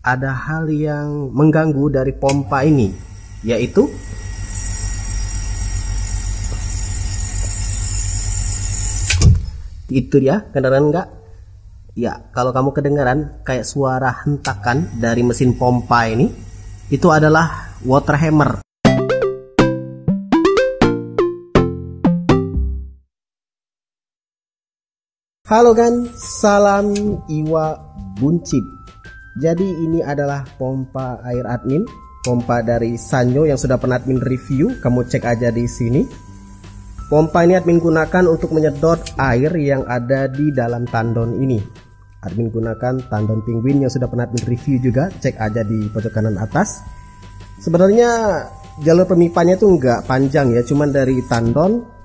ada hal yang mengganggu dari pompa ini, yaitu itu dia, kedengaran enggak? Ya, kalau kamu kedengaran kayak suara hentakan dari mesin pompa ini, itu adalah water hammer. Halo kan, salam Iwa Buncit. Jadi ini adalah pompa air admin, pompa dari Sanyo yang sudah pernah admin review. Kamu cek aja di sini. Pompa ini admin gunakan untuk menyedot air yang ada di dalam tandon ini. Admin gunakan tandon penguin yang sudah pernah admin review juga. Cek aja di pojok kanan atas. Sebenarnya jalur pemipanya itu nggak panjang ya, cuman dari tandon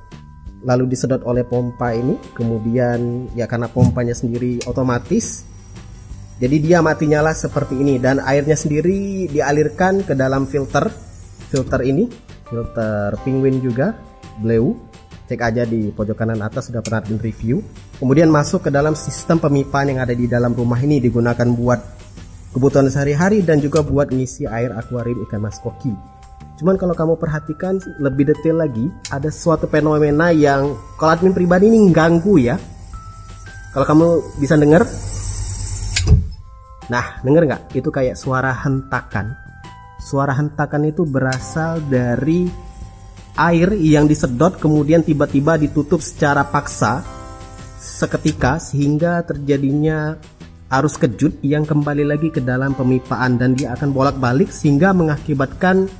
lalu disedot oleh pompa ini, kemudian ya karena pompanya sendiri otomatis, jadi dia mati nyala seperti ini, dan airnya sendiri dialirkan ke dalam filter ini, filter penguin juga, blue. Cek aja di pojok kanan atas, sudah pernah di review. Kemudian masuk ke dalam sistem pemipaan yang ada di dalam rumah ini, digunakan buat kebutuhan sehari-hari dan juga buat ngisi air akuarium ikan mas koki. Cuman kalau kamu perhatikan lebih detail lagi, ada suatu fenomena yang kalau admin pribadi ini ganggu ya. Kalau kamu bisa denger, nah denger nggak? Itu kayak suara hentakan. Suara hentakan itu berasal dari air yang disedot kemudian tiba-tiba ditutup secara paksa seketika, sehingga terjadinya arus kejut yang kembali lagi ke dalam pemipaan, dan dia akan bolak-balik sehingga mengakibatkan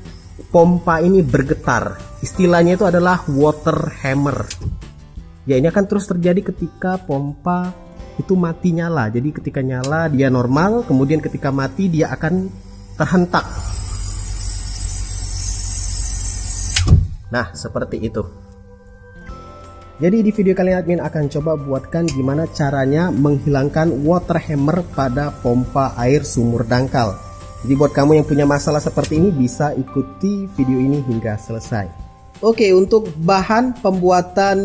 pompa ini bergetar. Istilahnya itu adalah water hammer. Ya, ini akan terus terjadi ketika pompa itu mati nyala. Jadi ketika nyala dia normal, kemudian ketika mati dia akan terhentak. Nah, seperti itu. Jadi di video kali ini admin akan coba buatkan gimana caranya menghilangkan water hammer pada pompa air sumur dangkal. Jadi buat kamu yang punya masalah seperti ini bisa ikuti video ini hingga selesai. Oke, untuk bahan pembuatan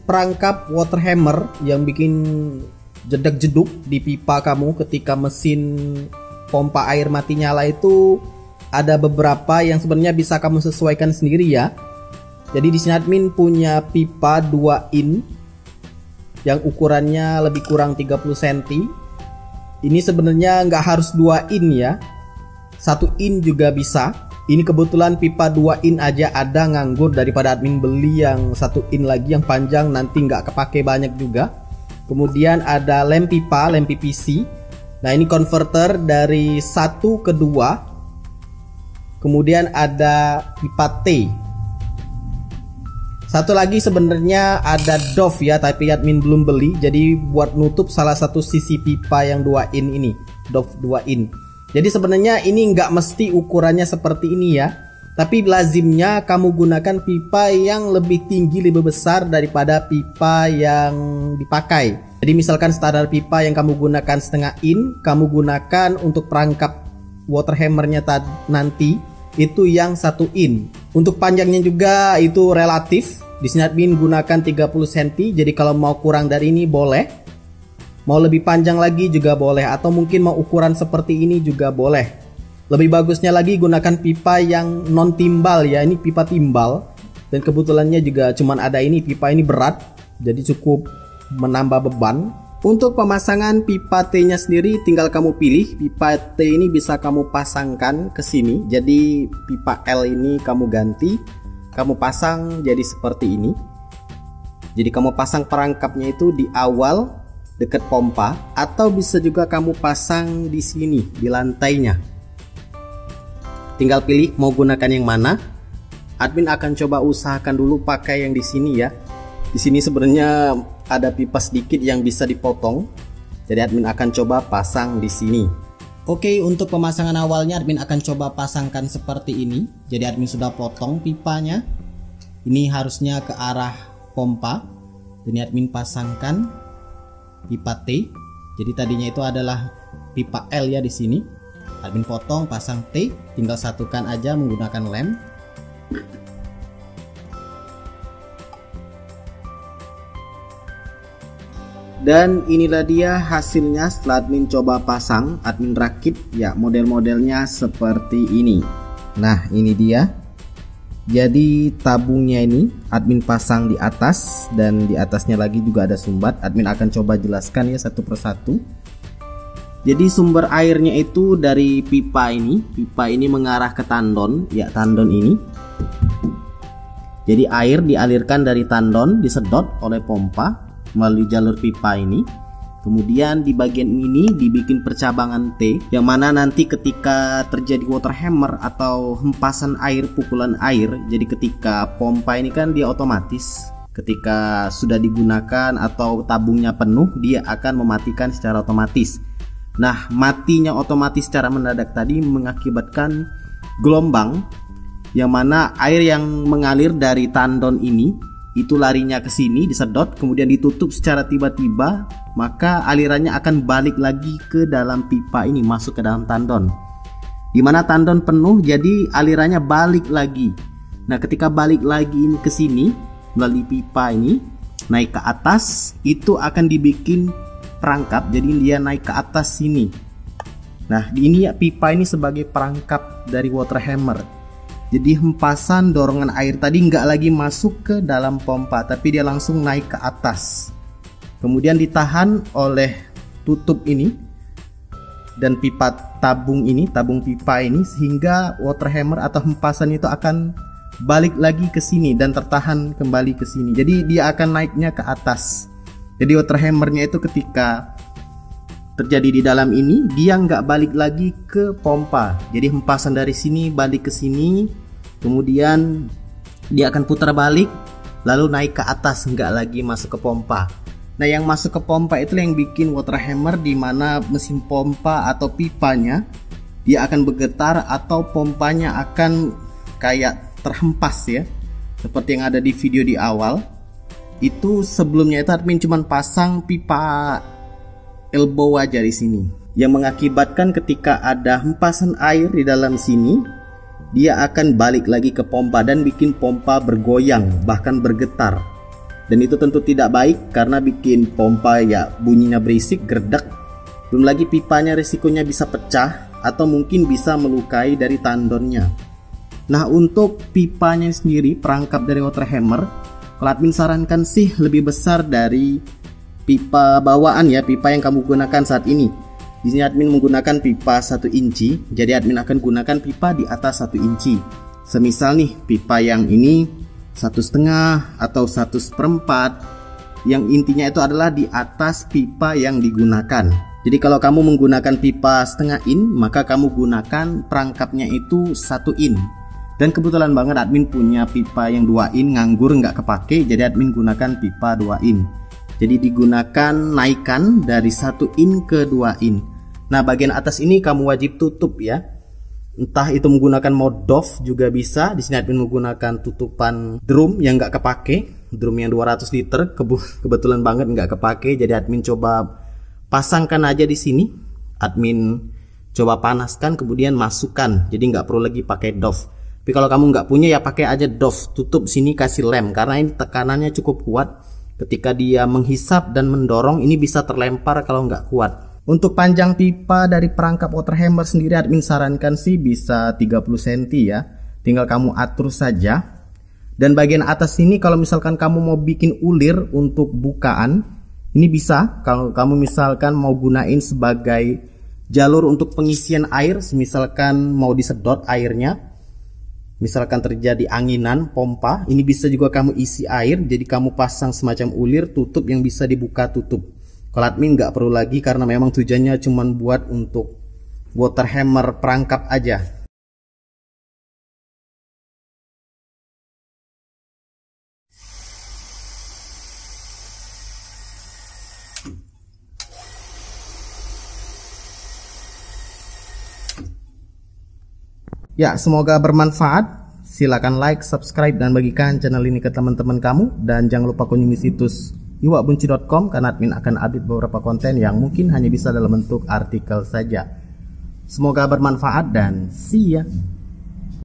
perangkap water hammer yang bikin jedak-jeduk di pipa kamu ketika mesin pompa air mati nyala itu ada beberapa yang sebenarnya bisa kamu sesuaikan sendiri ya. Jadi di sini admin punya pipa 2 in yang ukurannya lebih kurang 30 cm. Ini sebenarnya nggak harus 2 in ya. 1 in juga bisa. Ini kebetulan pipa 2 in aja ada, nganggur daripada admin beli yang 1 in lagi yang panjang, nanti nggak kepake banyak juga. Kemudian ada lem pipa, lem PVC. Nah ini converter dari 1 ke 2. Kemudian ada pipa T. Satu lagi sebenarnya ada Dove ya, tapi admin belum beli. Jadi buat nutup salah satu sisi pipa yang 2 in ini, Dove 2 in. Jadi sebenarnya ini nggak mesti ukurannya seperti ini ya, tapi lazimnya kamu gunakan pipa yang lebih tinggi, lebih besar daripada pipa yang dipakai. Jadi misalkan standar pipa yang kamu gunakan setengah in, kamu gunakan untuk perangkap water hammernya nanti itu yang 1 in. Untuk panjangnya juga itu relatif. Di sini admin gunakan 30 cm, jadi kalau mau kurang dari ini boleh. Mau lebih panjang lagi juga boleh, atau mungkin mau ukuran seperti ini juga boleh. Lebih bagusnya lagi gunakan pipa yang non timbal ya, ini pipa timbal. Dan kebetulannya juga cuman ada ini, pipa ini berat, jadi cukup menambah beban. Untuk pemasangan pipa T-nya sendiri tinggal kamu pilih. Pipa T ini bisa kamu pasangkan ke sini. Jadi pipa L ini kamu ganti, kamu pasang jadi seperti ini. Jadi kamu pasang perangkapnya itu di awal dekat pompa, atau bisa juga kamu pasang di sini di lantainya. Tinggal pilih mau gunakan yang mana. Admin akan coba usahakan dulu pakai yang di sini ya. Di sini sebenarnya ada pipa sedikit yang bisa dipotong. Jadi admin akan coba pasang di sini. Oke, untuk pemasangan awalnya admin akan coba pasangkan seperti ini. Jadi admin sudah potong pipanya. Ini harusnya ke arah pompa. Ini admin pasangkan pipa T. Jadi tadinya itu adalah pipa L ya di sini. Admin potong, pasang T, tinggal satukan aja menggunakan lem. Dan inilah dia hasilnya setelah admin coba pasang, admin rakit ya, model-modelnya seperti ini. Nah ini dia. Jadi tabungnya ini admin pasang di atas, dan di atasnya lagi juga ada sumbat. Admin akan coba jelaskan ya satu persatu. Jadi sumber airnya itu dari pipa ini. Pipa ini mengarah ke tandon ya, tandon ini. Jadi air dialirkan dari tandon, disedot oleh pompa melalui jalur pipa ini. Kemudian di bagian ini dibikin percabangan T, yang mana nanti ketika terjadi water hammer atau hempasan air, pukulan air, jadi ketika pompa ini kan dia otomatis ketika sudah digunakan atau tabungnya penuh, dia akan mematikan secara otomatis. Nah, matinya otomatis secara mendadak tadi mengakibatkan gelombang, yang mana air yang mengalir dari tandon ini itu larinya ke sini, disedot, kemudian ditutup secara tiba-tiba, maka alirannya akan balik lagi ke dalam pipa ini, masuk ke dalam tandon. Dimana tandon penuh, jadi alirannya balik lagi. Nah, ketika balik lagi ini ke sini melalui pipa ini, naik ke atas, itu akan dibikin perangkap, jadi dia naik ke atas sini. Nah, ini ya, pipa ini sebagai perangkap dari water hammer. Jadi hempasan dorongan air tadi nggak lagi masuk ke dalam pompa, tapi dia langsung naik ke atas. Kemudian ditahan oleh tutup ini dan pipa tabung ini, tabung pipa ini, sehingga water hammer atau hempasan itu akan balik lagi ke sini dan tertahan kembali ke sini. Jadi dia akan naiknya ke atas. Jadi water hammernya itu ketika terjadi di dalam ini, dia nggak balik lagi ke pompa. Jadi hempasan dari sini balik ke sini, kemudian dia akan putar balik lalu naik ke atas, nggak lagi masuk ke pompa. Nah, yang masuk ke pompa itu yang bikin water hammer, di mana mesin pompa atau pipanya dia akan bergetar atau pompanya akan kayak terhempas ya, seperti yang ada di video di awal. Itu sebelumnya itu admin cuman pasang pipa elbow aja di sini, yang mengakibatkan ketika ada hempasan air di dalam sini, dia akan balik lagi ke pompa dan bikin pompa bergoyang, bahkan bergetar. Dan itu tentu tidak baik karena bikin pompa ya bunyinya berisik, gerdak. Belum lagi pipanya risikonya bisa pecah atau mungkin bisa melukai dari tandonnya. Nah, untuk pipanya sendiri, perangkap dari water hammer, kalau admin sarankan sih lebih besar dari pipa bawaan ya, pipa yang kamu gunakan saat ini. Di sini admin menggunakan pipa 1 inci, jadi admin akan gunakan pipa di atas 1 inci. Semisal nih pipa yang ini 1,5 atau 1/4, yang intinya itu adalah di atas pipa yang digunakan. Jadi kalau kamu menggunakan pipa 1/2 in, maka kamu gunakan perangkapnya itu 1 in. Dan kebetulan banget admin punya pipa yang 2 in nganggur, nggak kepake, jadi admin gunakan pipa 2 in. Jadi digunakan naikan dari 1 in ke 2 in. Nah, bagian atas ini kamu wajib tutup ya. Entah itu menggunakan mode DOF juga bisa. Di sini admin menggunakan tutupan drum yang nggak kepake, drum yang 200 liter. Kebetulan banget nggak kepake, jadi admin coba pasangkan aja di sini. Admin coba panaskan, kemudian masukkan. Jadi nggak perlu lagi pakai DOF. Tapi kalau kamu nggak punya ya pakai aja DOF. Tutup sini, kasih lem, karena ini tekanannya cukup kuat. Ketika dia menghisap dan mendorong, ini bisa terlempar kalau nggak kuat. Untuk panjang pipa dari perangkap water hammer sendiri, admin sarankan sih bisa 30 cm ya. Tinggal kamu atur saja. Dan bagian atas ini kalau misalkan kamu mau bikin ulir untuk bukaan, ini bisa. Kalau kamu misalkan mau gunain sebagai jalur untuk pengisian air, misalkan mau disedot airnya, misalkan terjadi anginan pompa, ini bisa juga kamu isi air. Jadi kamu pasang semacam ulir tutup yang bisa dibuka tutup. Kalau admin nggak perlu lagi karena memang tujuannya cuma buat untuk water hammer perangkap aja. Ya, semoga bermanfaat. Silakan like, subscribe, dan bagikan channel ini ke teman-teman kamu. Dan jangan lupa kunjungi situs iwakbunci.com karena admin akan update beberapa konten yang mungkin hanya bisa dalam bentuk artikel saja. Semoga bermanfaat dan see ya.